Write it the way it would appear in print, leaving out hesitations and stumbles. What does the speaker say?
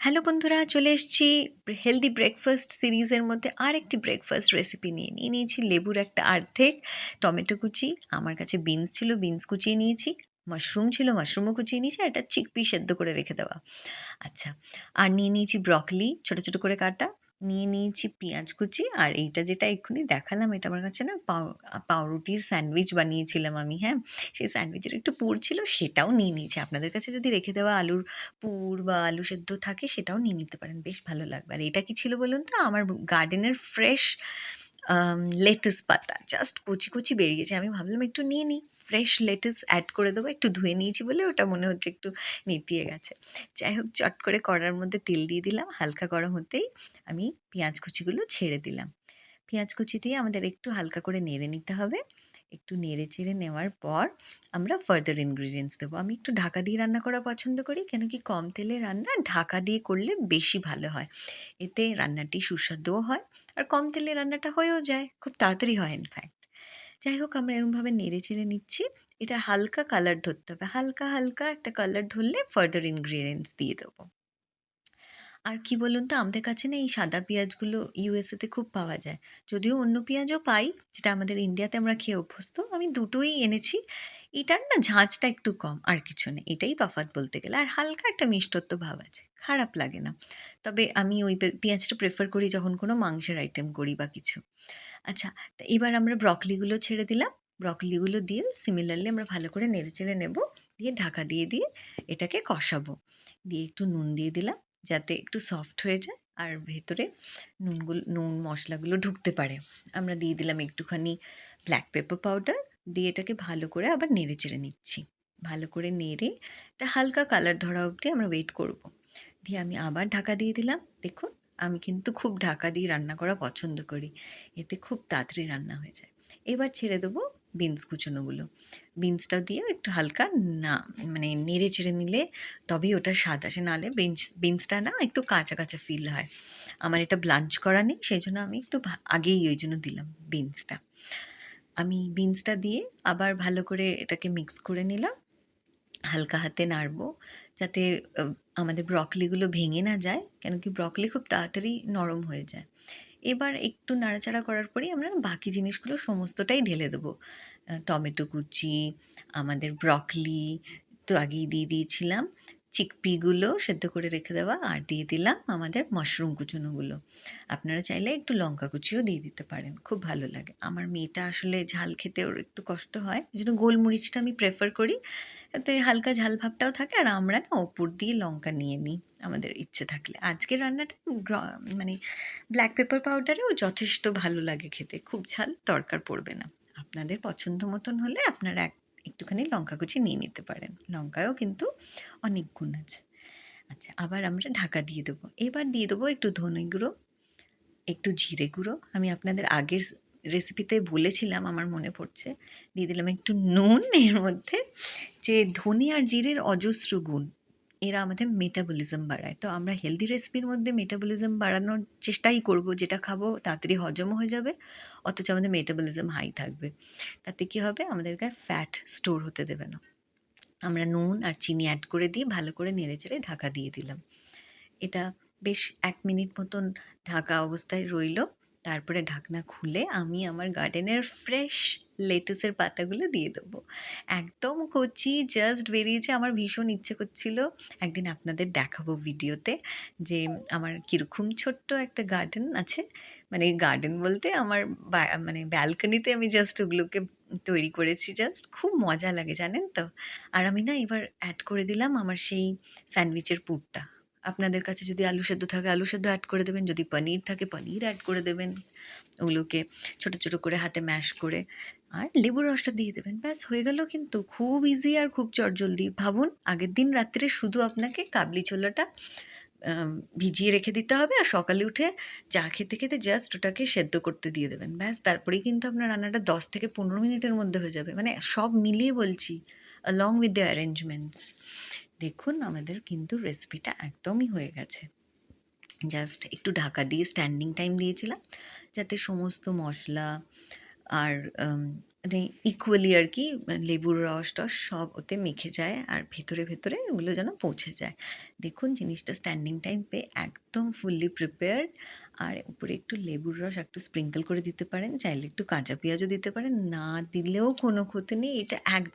Hello বন্ধুরা, চলে এসেছি হেলদি ব্রেকফাস্ট সিরিজের মধ্যে আরেকটি ব্রেকফাস্ট রেসিপি নিয়ে নিয়েছি লেবুর একটা অর্ধেক, টমেটো কুচি, আমার কাছে বিনস ছিল বিনস কুচিয়ে নিয়েছি, মাশরুম ছিল মাশরুমও কুচিয়ে নিয়েছি, আর একটা চিকপি সেদ্ধ করে রেখে দেওয়া। আচ্ছা, আর নিয়ে নিয়েছি ব্রকলি ছোটো ছোটো করে কাটা, নিয়ে নিয়েছি পেঁয়াজ কুচি, আর এইটা যেটা এক্ষুনি দেখালাম এটা আমার কাছে না পাউরুটির স্যান্ডউইচ বানিয়েছিলাম আমি, হ্যাঁ, সেই স্যান্ডউইচের একটু পুর ছিল সেটাও নিয়ে নিয়েছি। আপনাদের কাছে যদি রেখে দেওয়া আলুর পুর বা আলু সেদ্ধ থাকে সেটাও নিয়ে নিতে পারেন, বেশ ভালো লাগবে। আর এটা কি ছিল বলুন তো, আমার গার্ডেনের ফ্রেশ লেটুস পাতা জাস্ট কচি কচি বেরিয়েছে, আমি ভাবলাম একটু নিয়ে নিই, ফ্রেশ লেটুস অ্যাড করে দেবো, একটু ধুয়ে নিয়েছি বলে ওটা মনে হচ্ছে একটু নেতিয়ে গেছে। যাই হোক, চট করে কড়ার মধ্যে তেল দিয়ে দিলাম, হালকা গরম হতেই আমি পেঁয়াজ কুচিগুলো ছেড়ে দিলাম। পেঁয়াজ কুচি দিয়ে আমাদের একটু হালকা করে নেড়ে নিতে হবে। একটু নেড়ে চেড়ে নেওয়ার পর আমরা ফার্দার ইনগ্রিডিয়েন্টস দেবো। আমি একটু ঢাকা দিয়ে রান্না করা পছন্দ করি, কেন কি কম তেলে রান্না ঢাকা দিয়ে করলে বেশি ভালো হয়। এতে রান্নাটি সুস্বাদুও হয়, আর কম তেলে রান্নাটা হয়েও যায়, খুব তাড়াতাড়ি হয় ইনফ্যাক্ট। যাই হোক, আমরা এরকমভাবে নেড়ে চেড়ে নিচ্ছি। এটা হালকা কালার ধরতে হবে, হালকা হালকা একটা কালার ধরলে ফার্দার ইনগ্রিডিয়েন্টস দিয়ে দেবো। আর কি বলুন তো, আমাদের কাছে না এই সাদা পেঁয়াজগুলো ইউএসএতে খুব পাওয়া যায়। যদিও অন্য পেঁয়াজও পাই, যেটা আমাদের ইন্ডিয়াতে আমরা খেয়ে অভ্যস্ত। আমি দুটোই এনেছি। এটার না ঝাঁঝটা একটু কম, আর কিছু নেই। এটাই তফাৎ বলতে গেলে। আর হালকা একটা মিষ্টত্ব ভাব আছে। খারাপ লাগে না। তবে আমি ওই পেঁয়াজটা প্রেফার করি যখন কোনো মাংসের আইটেম করি বা কিছু। আচ্ছা, তা এবার আমরা ব্রকলিগুলো ছেড়ে দিলাম। ব্রকলিগুলো দিয়ে সিমিলারলি আমরা ভালো করে নেড়েচেড়ে নেব। দিয়ে ঢাকা দিয়ে দিয়ে এটাকে কষাবো। দিয়ে একটু নুন দিয়ে দিলাম যাতে একটু সফট হয়ে যায় আর ভেতরে নুন মশলাগুলো ঢুকতে পারে। আমরা দিয়ে দিলাম একটুখানি ব্ল্যাক পেপার পাউডার, দিয়ে এটাকে ভালো করে আবার নেড়ে চেড়ে নিচ্ছি। ভালো করে নেড়ে এটা হালকা কালার ধরা অবধি আমরা ওয়েট করব। দিয়ে আমি আবার ঢাকা দিয়ে দিলাম। দেখুন, আমি কিন্তু খুব ঢাকা দিয়ে রান্না করা পছন্দ করি, এতে খুব তাড়াতাড়ি রান্না হয়ে যায়। এবার ছেড়ে দেবো বিনস কুচোনোগুলো। বিনসটা দিয়েও একটু হালকা না মানে নেড়ে চেড়ে নিলে তবেই ওটা স্বাদ আসে, নাহলে বিনসটা না একটু কাঁচা কাঁচা ফিল হয়। আমার এটা ব্লাঞ্চ করা নেই, সেই জন্য আমি একটু আগেই ওই জন্য দিলাম বিনসটা। আমি বিনসটা দিয়ে আবার ভালো করে এটাকে মিক্স করে নিলাম। হালকা হাতে নাড়বো যাতে আ আমাদের ব্রকলিগুলো ভেঙে না যায়, কেন কি ব্রকলি খুব তাড়াতাড়ি নরম হয়ে যায়। এবার একটু নাড়াচাড়া করার পরেই আমরা বাকি জিনিসগুলো সমস্তটাই ঢেলে দেবো। টমেটো কুচি, আমাদের ব্রকলি তো আগেই দিয়ে দিয়েছিলাম, চিকপিগুলো সেদ্ধ করে রেখে দেওয়া, আর দিয়ে দিলাম আমাদের মাশরুম কুচোনোগুলো। আপনারা চাইলে একটু লঙ্কা কুচিও দিয়ে দিতে পারেন, খুব ভালো লাগে। আমার মেয়েটা আসলে ঝাল খেতে ওর একটু কষ্ট হয়, ওই জন্য গোলমরিচটা আমি প্রেফার করি। এতে হালকা ঝাল ভাবটাও থাকে, আর আমরা না ওপর দিয়ে লঙ্কা নিয়ে নিই আমাদের ইচ্ছে থাকলে। আজকের রান্নাটা মানে ব্ল্যাক পেপার পাউডারেও যথেষ্ট ভালো লাগে খেতে, খুব ঝাল দরকার পড়বে না। আপনাদের পছন্দ মতন হলে আপনারা একটুখানি লঙ্কা কুচি নিয়ে নিতে পারেন, লঙ্কায়ও কিন্তু অনেক গুণ আছে। আচ্ছা, আবার আমরা ঢাকা দিয়ে দেবো। এবার দিয়ে দেবো একটু ধনে গুঁড়ো, একটু জিরে গুঁড়ো। আমি আপনাদের আগের রেসিপিতে বলেছিলাম, আমার মনে পড়ছে। দিয়ে দিলাম একটু নুন এর মধ্যে। যে ধনে আর জিরের অজস্র গুণ, এরা আমাদের মেটাবলিজম বাড়ায়। তো আমরা হেলদি রেসিপির মধ্যে মেটাবলিজম বাড়ানোর চেষ্টাই করব, যেটা খাবো তাড়াতাড়ি হজমও হয়ে যাবে, অথচ আমাদের মেটাবলিজম হাই থাকবে। তাতে কী হবে, আমাদের গায়ে ফ্যাট স্টোর হতে দেবে না। আমরা নুন আর চিনি অ্যাড করে দিয়ে ভালো করে নেড়েচেড়ে ঢাকা দিয়ে দিলাম। এটা বেশ ১ মিনিট মতন ঢাকা অবস্থায় রইলো। তারপরে ঢাকনা খুলে আমি আমার গার্ডেনের ফ্রেশ লেটুসের পাতাগুলো দিয়ে দেবো। একদম কচি জাস্ট বেরিয়েছে। আমার ভীষণ ইচ্ছে করছিল একদিন আপনাদের দেখাবো ভিডিওতে যে আমার কীরকম ছোট্ট একটা গার্ডেন আছে। মানে গার্ডেন বলতে আমার মানে ব্যালকনিতে আমি জাস্ট ওগুলোকে তৈরি করেছি জাস্ট। খুব মজা লাগে জানেন তো? আর আমি না এবার অ্যাড করে দিলাম আমার সেই স্যান্ডউইচের পুরটা। আপনাদের কাছে যদি আলু সেদ্ধ থাকে আলু সেদ্ধ অ্যাড করে দেবেন, যদি পনির থাকে পনির অ্যাড করে দেবেন। ওগুলোকে ছোটো ছোটো করে হাতে ম্যাশ করে আর লেবুর রসটা দিয়ে দেবেন, ব্যাস হয়ে গেল। কিন্তু খুব ইজি আর খুব চটজলদি। ভাবুন, আগের দিন রাত্রে শুধু আপনাকে কাবলি ছোলাটা ভিজিয়ে রেখে দিতে হবে, আর সকালে উঠে চা খেতে খেতে জাস্ট ওটাকে সেদ্ধ করতে দিয়ে দেবেন, ব্যাস। তারপরেই কিন্তু আপনার রান্নাটা ১০ থেকে ১৫ মিনিটের মধ্যে হয়ে যাবে, মানে সব মিলিয়ে বলছি, along with the arrangements। দেখুন, আমাদের কিন্তু রেসিপিটা একদমই হয়ে গেছে। জাস্ট একটু ঢাকা দিয়ে স্ট্যান্ডিং টাইম দিয়েছিলাম যাতে সমস্ত মশলা আর মানে ইকুয়ালি আর কি লেবুর রস-টস সব ওতে মেখে যায় আর ভেতরে, ভেতরে ওগুলো যেন পৌঁছে যায়। দেখুন জিনিসটা স্ট্যান্ডিং টাইপে একদম ফুললি প্রিপেয়ার্ড আর উপরে একটু লেবুর রস একটু স্প্রিঙ্কল করে দিতে পারেন। চাইলে একটু কাঁচা পেঁয়াজও দিতে পারেন। না দিলেও কোনো ক্ষতি নেই। এটা একদম